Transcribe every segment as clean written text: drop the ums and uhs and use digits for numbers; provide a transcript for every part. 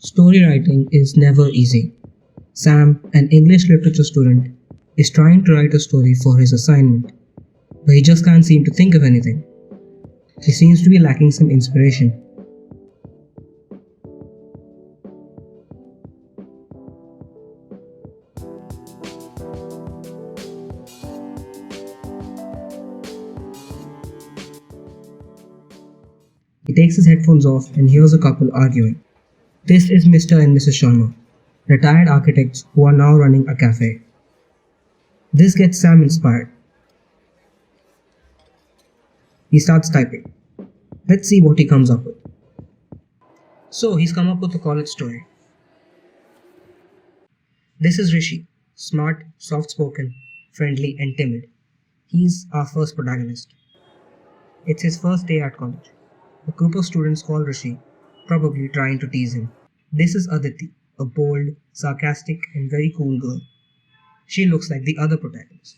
Story writing is never easy. Sam, an English literature student, is trying to write a story for his assignment, but he just can't seem to think of anything. He seems to be lacking some inspiration. He takes his headphones off and hears a couple arguing. This is Mr. and Mrs. Sharma, retired architects who are now running a cafe. This gets Sam inspired. He starts typing. Let's see what he comes up with. So he's come up with a college story. This is Rishi, smart, soft-spoken, friendly and timid. He's our first protagonist. It's his first day at college. A group of students call Rishi, probably trying to tease him. This is Aditi, a bold, sarcastic and very cool girl. She looks like the other protagonist.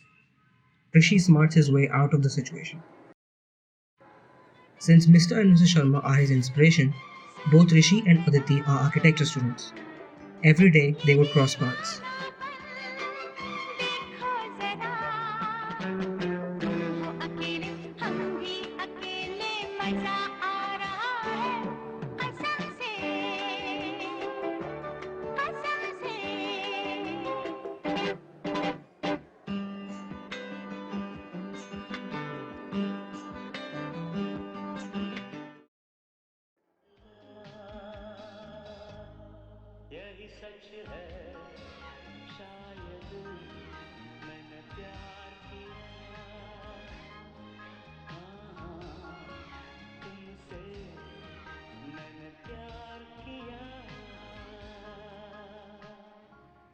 Rishi smarts his way out of the situation. Since Mr. and Mrs. Sharma are his inspiration, both Rishi and Aditi are architecture students. Every day they would cross paths. यही सच है शायद मैंने प्यार किया तुमसे मैंने प्यार किया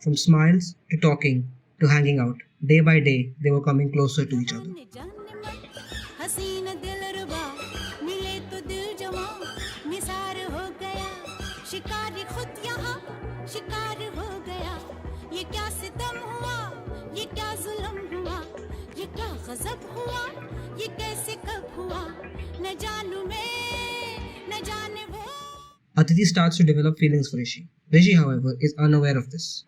From smiles to talking to hanging out, day by day they were coming closer to each other. शिकार हो गया ये क्या सितम हुआ ये क्या जुल्म हुआ ये क्या गजब हुआ ये कैसे कब हुआ न जानू मैं न जाने वो. Aditi starts to develop feelings for Rishi. Rishi, however, is unaware of this.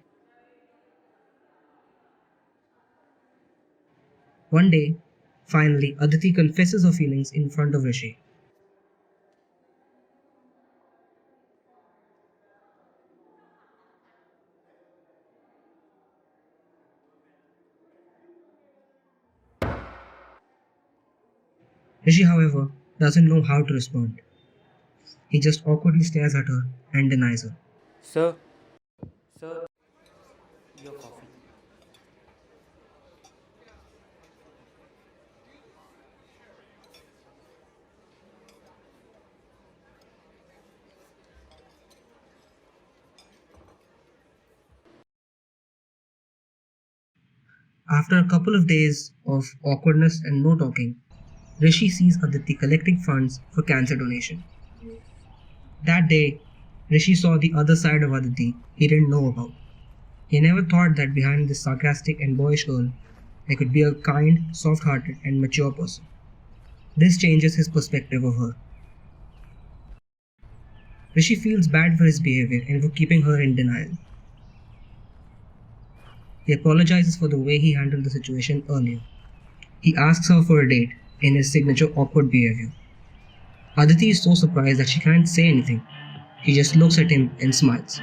One day, finally, Aditi confesses her feelings in front of Rishi. Rishi, however, doesn't know how to respond. He just awkwardly stares at her and denies her. Sir, your coffee. After a couple of days of awkwardness and no talking, Rishi sees Aditi collecting funds for cancer donation. That day, Rishi saw the other side of Aditi he didn't know about. He never thought that behind this sarcastic and boyish girl, there could be a kind, soft-hearted and mature person. This changes his perspective of her. Rishi feels bad for his behavior and for keeping her in denial. He apologizes for the way he handled the situation earlier. He asks her for a date in his signature awkward behavior. Aditi is so surprised that she can't say anything. She just looks at him and smiles.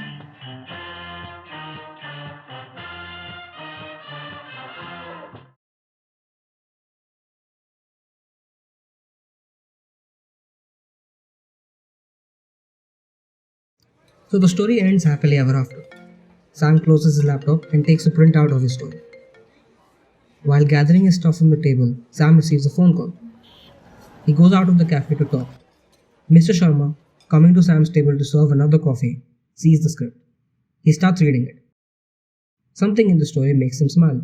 So the story ends happily ever after. Sam closes his laptop and takes a printout of his story. While gathering his stuff from the table, Sam receives a phone call. He goes out of the cafe to talk. Mr. Sharma, coming to Sam's table to serve another coffee, sees the script. He starts reading it. Something in the story makes him smile.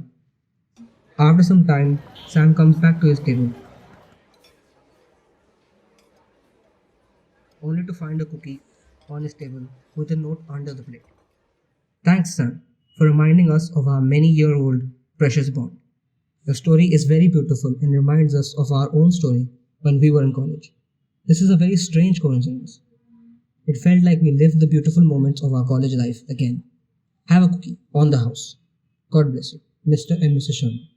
After some time, Sam comes back to his table, only to find a cookie on his table with a note under the plate. Thanks, Sam, for reminding us of our many-year-old precious bond. The story is very beautiful and reminds us of our own story when we were in college. This is a very strange coincidence. It felt like we lived the beautiful moments of our college life again. Have a cookie on the house. God bless you, Mr. and Mrs. Sharma.